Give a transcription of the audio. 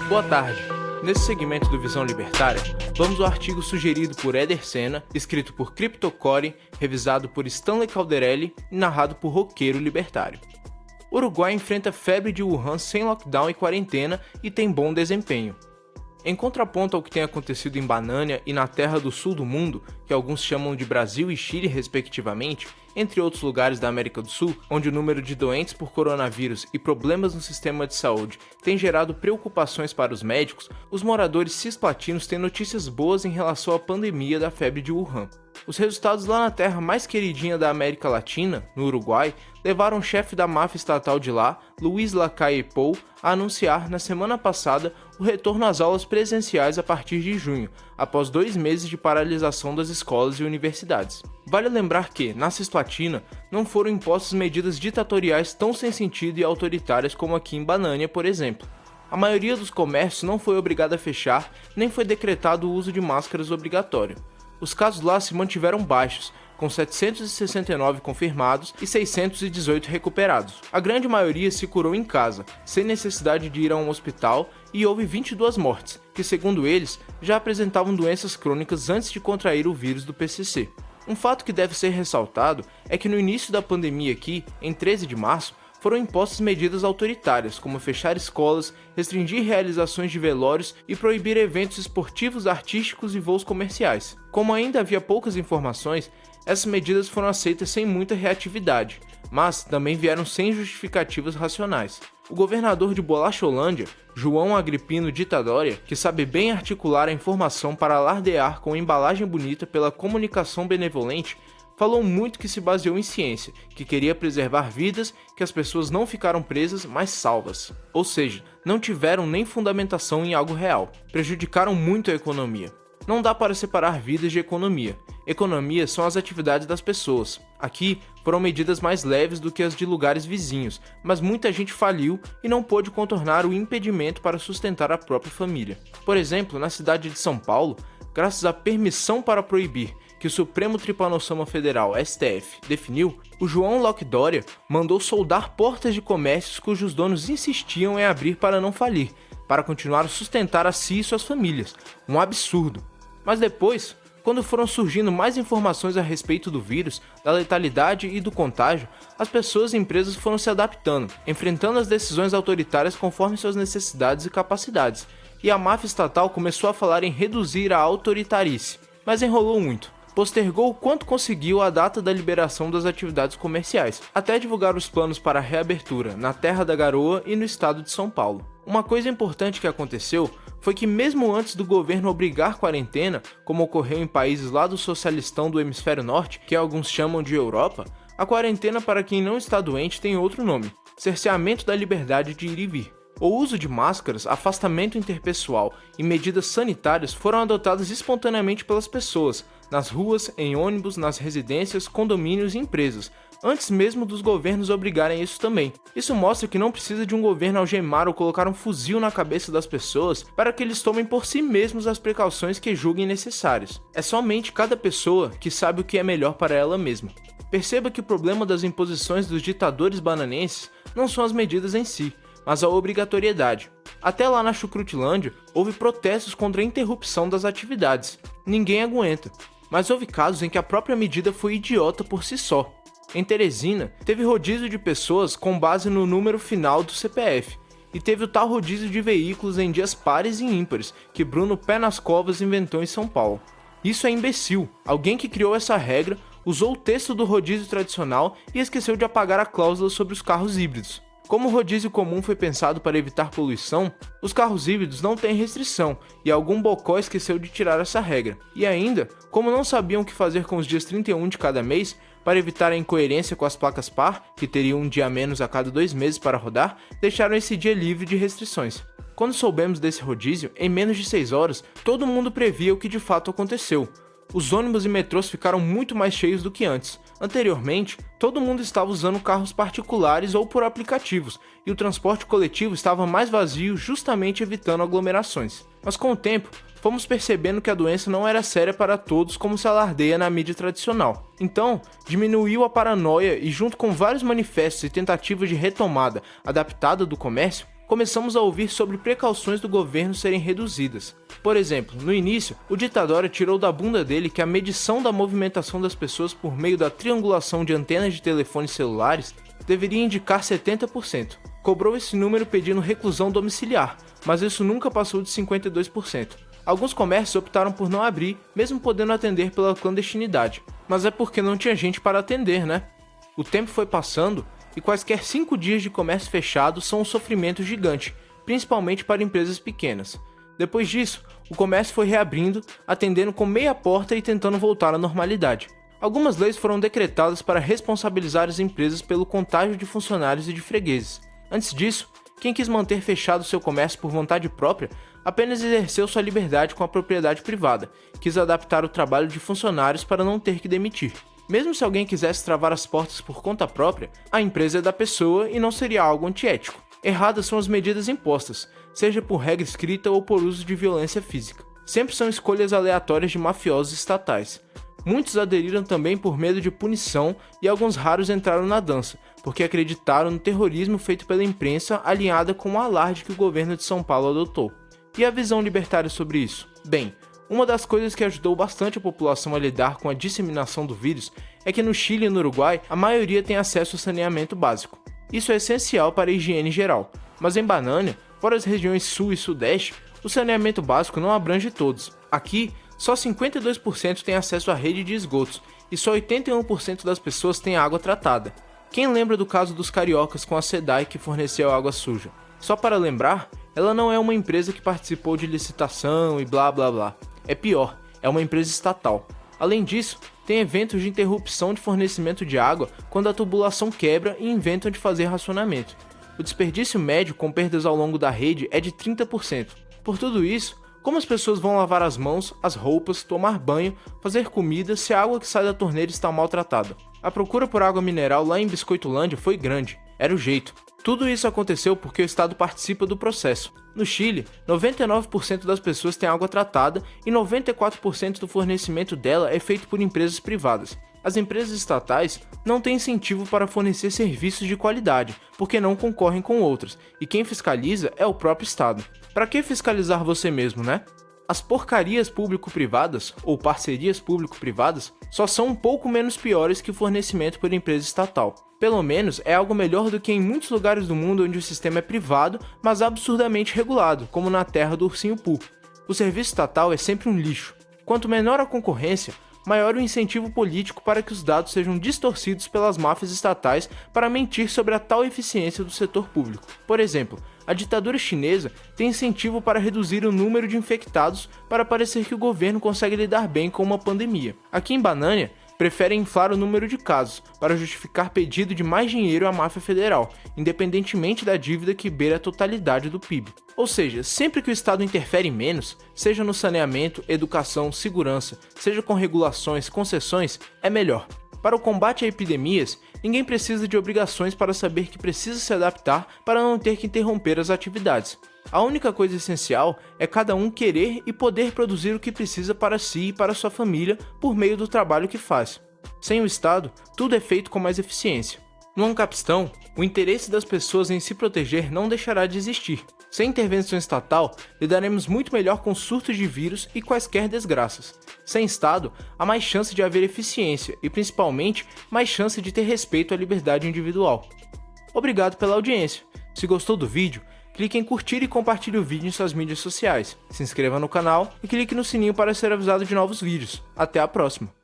Boa tarde. Nesse segmento do Visão Libertária, vamos ao artigo sugerido por Éder Sena, escrito por CryptoCore, revisado por Stanley Calderelli e narrado por Roqueiro Libertário. O Uruguai enfrenta febre de Wuhan sem lockdown e quarentena e tem bom desempenho. Em contraponto ao que tem acontecido em Banânia e na terra do sul do mundo, que alguns chamam de Brasil e Chile respectivamente, entre outros lugares da América do Sul, onde o número de doentes por coronavírus e problemas no sistema de saúde tem gerado preocupações para os médicos, os moradores cisplatinos têm notícias boas em relação à pandemia da febre de Wuhan. Os resultados lá na terra mais queridinha da América Latina, no Uruguai, levaram o chefe da máfia estatal de lá, Luiz Lacalle Pou, a anunciar na semana passada o retorno às aulas presenciais a partir de junho, após 2 meses de paralisação das escolas e universidades. Vale lembrar que, na Cisplatina, não foram impostas medidas ditatoriais tão sem sentido e autoritárias como aqui em Banânia, por exemplo. A maioria dos comércios não foi obrigada a fechar, nem foi decretado o uso de máscaras obrigatório. Os casos lá se mantiveram baixos, com 769 confirmados e 618 recuperados. A grande maioria se curou em casa, sem necessidade de ir a um hospital, e houve 22 mortes, que segundo eles, já apresentavam doenças crônicas antes de contrair o vírus do PCC. Um fato que deve ser ressaltado é que no início da pandemia aqui, em 13 de março, foram impostas medidas autoritárias, como fechar escolas, restringir realizações de velórios e proibir eventos esportivos, artísticos e voos comerciais. Como ainda havia poucas informações, essas medidas foram aceitas sem muita reatividade, mas também vieram sem justificativas racionais. O governador de Bolacholândia, João Agripino de Tadória, que sabe bem articular a informação para alardear com embalagem bonita pela comunicação benevolente, falou muito que se baseou em ciência, que queria preservar vidas, que as pessoas não ficaram presas, mas salvas. Ou seja, não tiveram nem fundamentação em algo real. Prejudicaram muito a economia. Não dá para separar vidas de economia. Economia são as atividades das pessoas. Aqui foram medidas mais leves do que as de lugares vizinhos, mas muita gente faliu e não pôde contornar o impedimento para sustentar a própria família. Por exemplo, na cidade de São Paulo, graças à permissão para proibir que o Supremo Tribunal Federal, STF, definiu, o João Locke Dória mandou soldar portas de comércios cujos donos insistiam em abrir para não falir, para continuar a sustentar a si e suas famílias. Um absurdo. Mas depois, quando foram surgindo mais informações a respeito do vírus, da letalidade e do contágio, as pessoas e empresas foram se adaptando, enfrentando as decisões autoritárias conforme suas necessidades e capacidades, e a máfia estatal começou a falar em reduzir a autoritarice, mas enrolou muito. Postergou o quanto conseguiu a data da liberação das atividades comerciais, até divulgar os planos para a reabertura na Terra da Garoa e no estado de São Paulo. Uma coisa importante que aconteceu foi que mesmo antes do governo obrigar quarentena, como ocorreu em países lá do socialistão do hemisfério norte, que alguns chamam de Europa, a quarentena para quem não está doente tem outro nome: cerceamento da liberdade de ir e vir. O uso de máscaras, afastamento interpessoal e medidas sanitárias foram adotadas espontaneamente pelas pessoas, nas ruas, em ônibus, nas residências, condomínios e empresas, antes mesmo dos governos obrigarem isso também. Isso mostra que não precisa de um governo algemar ou colocar um fuzil na cabeça das pessoas para que eles tomem por si mesmos as precauções que julguem necessárias. É somente cada pessoa que sabe o que é melhor para ela mesma. Perceba que o problema das imposições dos ditadores bananenses não são as medidas em si, mas a obrigatoriedade. Até lá na Chucrutilândia, houve protestos contra a interrupção das atividades. Ninguém aguenta. Mas houve casos em que a própria medida foi idiota por si só. Em Teresina, teve rodízio de pessoas com base no número final do CPF. E teve o tal rodízio de veículos em dias pares e ímpares, que Bruno Pé nas Covas inventou em São Paulo. Isso é imbecil. Alguém que criou essa regra usou o texto do rodízio tradicional e esqueceu de apagar a cláusula sobre os carros híbridos. Como o rodízio comum foi pensado para evitar poluição, os carros híbridos não têm restrição e algum bocó esqueceu de tirar essa regra. E ainda, como não sabiam o que fazer com os dias 31 de cada mês, para evitar a incoerência com as placas par, que teriam um dia a menos a cada 2 meses para rodar, deixaram esse dia livre de restrições. Quando soubemos desse rodízio, em menos de 6 horas, todo mundo previa o que de fato aconteceu. Os ônibus e metrôs ficaram muito mais cheios do que antes. Anteriormente, todo mundo estava usando carros particulares ou por aplicativos, e o transporte coletivo estava mais vazio, justamente evitando aglomerações. Mas com o tempo, fomos percebendo que a doença não era séria para todos como se alardeia na mídia tradicional. Então, diminuiu a paranoia e, junto com vários manifestos e tentativas de retomada adaptada do comércio, começamos a ouvir sobre precauções do governo serem reduzidas. Por exemplo, no início, o Ditadoria tirou da bunda dele que a medição da movimentação das pessoas por meio da triangulação de antenas de telefones celulares deveria indicar 70%. Cobrou esse número pedindo reclusão domiciliar, mas isso nunca passou de 52%. Alguns comércios optaram por não abrir, mesmo podendo atender pela clandestinidade, mas é porque não tinha gente para atender, né? O tempo foi passando e quaisquer 5 dias de comércio fechado são um sofrimento gigante, principalmente para empresas pequenas. Depois disso, o comércio foi reabrindo, atendendo com meia porta e tentando voltar à normalidade. Algumas leis foram decretadas para responsabilizar as empresas pelo contágio de funcionários e de fregueses. Antes disso, quem quis manter fechado seu comércio por vontade própria apenas exerceu sua liberdade com a propriedade privada, quis adaptar o trabalho de funcionários para não ter que demitir. Mesmo se alguém quisesse travar as portas por conta própria, a empresa é da pessoa e não seria algo antiético. Erradas são as medidas impostas, seja por regra escrita ou por uso de violência física. Sempre são escolhas aleatórias de mafiosos estatais. Muitos aderiram também por medo de punição e alguns raros entraram na dança, porque acreditaram no terrorismo feito pela imprensa alinhada com o alarde que o governo de São Paulo adotou. E a visão libertária sobre isso? Bem, uma das coisas que ajudou bastante a população a lidar com a disseminação do vírus é que no Chile e no Uruguai a maioria tem acesso ao saneamento básico. Isso é essencial para a higiene geral, mas em Banânia, fora as regiões sul e sudeste, o saneamento básico não abrange todos. Aqui, só 52% têm acesso à rede de esgotos e só 81% das pessoas têm água tratada. Quem lembra do caso dos cariocas com a SEDAI que forneceu água suja? Só para lembrar, ela não é uma empresa que participou de licitação e blá blá blá. É pior, é uma empresa estatal. Além disso, tem eventos de interrupção de fornecimento de água quando a tubulação quebra e inventam de fazer racionamento. O desperdício médio com perdas ao longo da rede é de 30%. Por tudo isso, como as pessoas vão lavar as mãos, as roupas, tomar banho, fazer comida se a água que sai da torneira está maltratada? A procura por água mineral lá em Biscoitolândia foi grande, era o jeito. Tudo isso aconteceu porque o Estado participa do processo. No Chile, 99% das pessoas têm água tratada e 94% do fornecimento dela é feito por empresas privadas. As empresas estatais não têm incentivo para fornecer serviços de qualidade, porque não concorrem com outras, e quem fiscaliza é o próprio Estado. Para que fiscalizar você mesmo, né? As porcarias público-privadas, ou parcerias público-privadas, só são um pouco menos piores que o fornecimento por empresa estatal. Pelo menos é algo melhor do que em muitos lugares do mundo onde o sistema é privado, mas absurdamente regulado, como na terra do ursinho Pooh. O serviço estatal é sempre um lixo. Quanto menor a concorrência, maior o incentivo político para que os dados sejam distorcidos pelas máfias estatais para mentir sobre a tal eficiência do setor público. Por exemplo, a ditadura chinesa tem incentivo para reduzir o número de infectados para parecer que o governo consegue lidar bem com uma pandemia. Aqui em Banânia, preferem inflar o número de casos para justificar pedido de mais dinheiro à máfia federal, independentemente da dívida que beira a totalidade do PIB. Ou seja, sempre que o Estado interfere menos, seja no saneamento, educação, segurança, seja com regulações, concessões, é melhor. Para o combate a epidemias, ninguém precisa de obrigações para saber que precisa se adaptar para não ter que interromper as atividades. A única coisa essencial é cada um querer e poder produzir o que precisa para si e para sua família por meio do trabalho que faz. Sem o Estado, tudo é feito com mais eficiência. No Ancapistão, o interesse das pessoas em se proteger não deixará de existir. Sem intervenção estatal, lidaremos muito melhor com surtos de vírus e quaisquer desgraças. Sem Estado, há mais chance de haver eficiência e, principalmente, mais chance de ter respeito à liberdade individual. Obrigado pela audiência. Se gostou do vídeo, clique em curtir e compartilhe o vídeo em suas mídias sociais. Se inscreva no canal e clique no sininho para ser avisado de novos vídeos. Até a próxima!